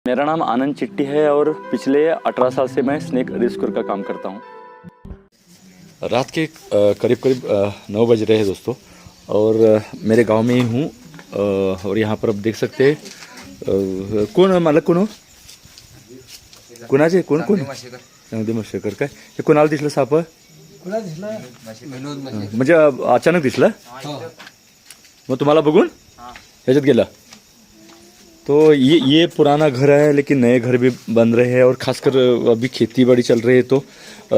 मेरा नाम आनंद चिट्टी है और पिछले 18 साल से मैं स्नेक रेस्क्यूअर का काम करता हूँ। रात के करीब 9 बज रहे हैं दोस्तों, और मेरे गांव में ही हूँ। और यहाँ पर आप देख सकते हैं कोण मालक कोण कोणाचे कोण कोण चांगली मशेकर काय हे कोणाला दिसलं साप? म्हणजे अचानक दिसलं मग तुम्हाला बघून ह्याच्यात गेला? तो ये पुराना घर है, लेकिन नए घर भी बन रहे हैं और खासकर अभी खेती बाड़ी चल रही है तो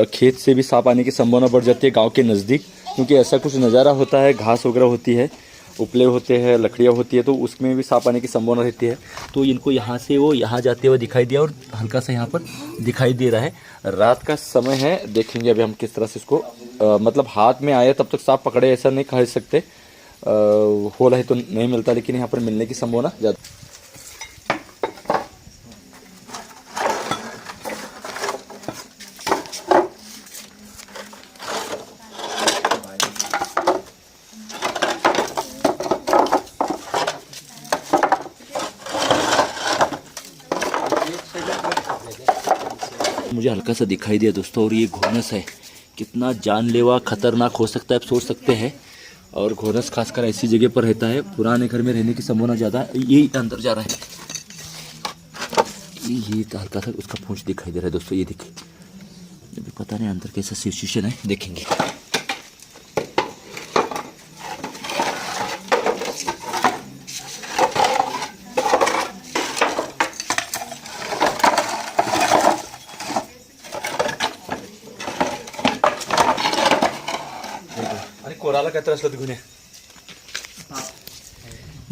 खेत से भी सांप आने की संभावना बढ़ जाती है गांव के नज़दीक, क्योंकि ऐसा कुछ नज़ारा होता है, घास वगैरह होती है, उपले होते हैं, लकड़ियाँ होती है, तो उसमें भी सांप आने की संभावना रहती है। तो इनको यहाँ से वो यहाँ जाते हुए दिखाई दिया और हल्का सा यहाँ पर दिखाई दे रहा है। रात का समय है, देखेंगे अभी हम किस तरह से इसको मतलब हाथ में आया तब तक सांप पकड़े ऐसा नहीं कह सकते। होल है तो नहीं मिलता, लेकिन यहाँ पर मिलने की संभावना ज़्यादा। मुझे हल्का सा दिखाई दिया दोस्तों, और ये घोनस है। कितना जानलेवा खतरनाक हो सकता है आप सोच सकते हैं। और घोनस खासकर ऐसी जगह पर रहता है, पुराने घर में रहने की संभावना ज़्यादा है। ये अंदर जा रहा है, ये हल्का सा उसका पूंछ दिखाई दे रहा है दोस्तों, ये देखिए। अभी पता नहीं अंदर कैसा सिचुएशन है, देखेंगे। कोराला क्या तरह से घुने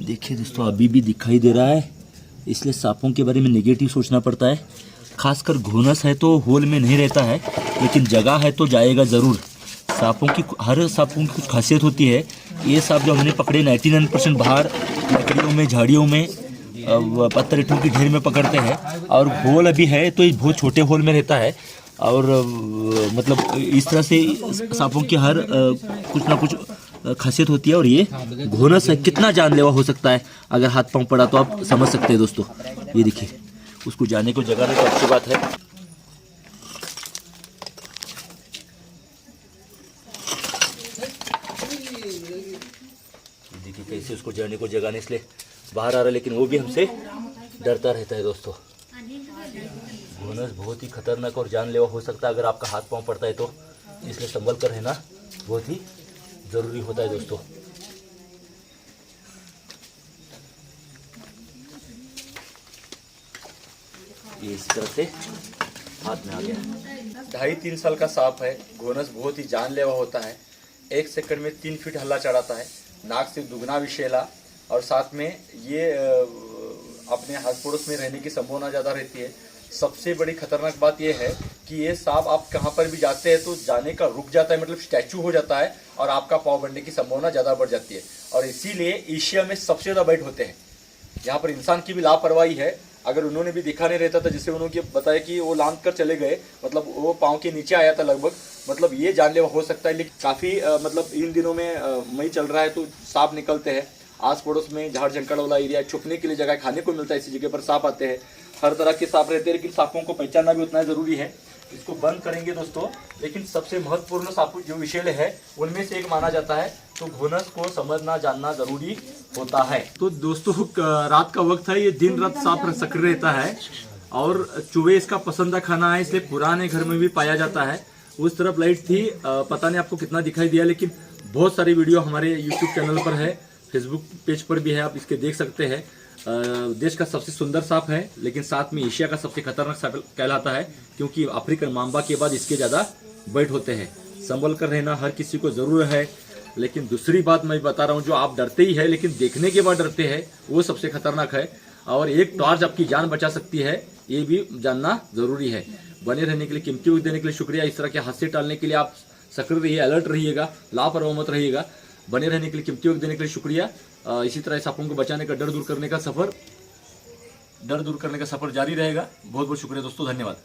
देखिए दोस्तों, अभी भी दिखाई दे रहा है। इसलिए सांपों के बारे में नेगेटिव सोचना पड़ता है। खासकर घोनस है तो होल में नहीं रहता है, लेकिन जगह है तो जाएगा ज़रूर। हर सांपों की कुछ खासियत होती है। ये सांप जो हमने पकड़े 99% बाहर लकड़ियों में, झाड़ियों में, पत्थर ईंटों की ढेर में पकड़ते हैं। और होल अभी है तो ये बहुत छोटे होल में रहता है। और मतलब इस तरह से सांपों की हर कुछ ना कुछ खासियत होती है। और ये घोनस है, कितना जानलेवा हो सकता है। अगर हाथ पांव पड़ा तो आप समझ सकते हैं दोस्तों। ये देखिए, उसको जाने को जगह नहीं तो अच्छी बात है। देखिए कैसे उसको जाने को जगह नहीं, इसलिए बाहर आ रहा है, लेकिन वो भी हमसे डरता रहता है दोस्तों। घोनस बहुत ही खतरनाक और जानलेवा हो सकता है अगर आपका हाथ पांव पड़ता है तो, इसलिए संभल कर रहना बहुत ही ज़रूरी होता है दोस्तों। ये इस तरह से हाथ में आ गया। 2.5-3 साल का सांप है। घोनस बहुत ही जानलेवा होता है। 1 सेकंड में 3 फीट हल्ला चढ़ाता है, नाक से दुगना विषैला, और साथ में ये अपने आस पड़ोस में रहने की संभावना ज़्यादा रहती है। सबसे बड़ी खतरनाक बात यह है कि ये सांप आप कहाँ पर भी जाते हैं तो जाने का रुक जाता है, मतलब स्टैचू हो जाता है, और आपका पाँव बढ़ने की संभावना ज़्यादा बढ़ जाती है। और इसीलिए एशिया में सबसे ज़्यादा बाइट होते हैं। यहाँ पर इंसान की भी लापरवाही है। अगर उन्होंने भी दिखा नहीं रहता था, जिससे उन्होंने बताया कि वो लांद कर चले गए, मतलब वो पाँव के नीचे आया था लगभग, मतलब ये जानलेवा हो सकता है। लेकिन काफ़ी मतलब इन दिनों में मई चल रहा है तो सांप निकलते हैं। आस पड़ोस में झाड़ जंगल वाला एरिया, छुपने के लिए जगह, खाने को मिलता है, इसी जगह पर सांप आते हैं। हर तरह के सांप रहते हैं, लेकिन सांपों को पहचानना भी उतना ज़रूरी है। इसको बंद करेंगे दोस्तों, लेकिन सबसे महत्वपूर्ण सांप जो विषैले है उनमें से एक माना जाता है, तो घोनस को समझना जानना जरूरी होता है। तो दोस्तों रात का वक्त है, ये दिन रात सांप सक्रिय रहता है और चूहे इसका पसंदीदा खाना है, इसलिए पुराने घर में भी पाया जाता है। उस तरफ लाइट थी, पता नहीं आपको कितना दिखाई दिया, लेकिन बहुत सारी वीडियो हमारे यूट्यूब चैनल पर है, फेसबुक पेज पर भी है, आप इसके देख सकते हैं। देश का सबसे सुंदर सांप है, लेकिन साथ में एशिया का सबसे खतरनाक सांप कहलाता है, क्योंकि अफ्रीकन मांबा के बाद इसके ज़्यादा बाइट होते हैं। संभल कर रहना हर किसी को ज़रूर है। लेकिन दूसरी बात मैं बता रहा हूँ, जो आप डरते ही है लेकिन देखने के बाद डरते हैं, वो सबसे खतरनाक है। और एक टॉर्च आपकी जान बचा सकती है, ये भी जानना ज़रूरी है। बने रहने के लिए, कीमती वक्त देने के लिए शुक्रिया। इस तरह के हादसे टालने के लिए आप सक्रिय रहिए, अलर्ट रहिएगा, लापरवाह मत रहिएगा। बने रहने के लिए, कीमती वक्त देने के लिए शुक्रिया। इसी तरह सांपों को बचाने का, डर दूर करने का सफर जारी रहेगा। बहुत बहुत शुक्रिया दोस्तों, धन्यवाद।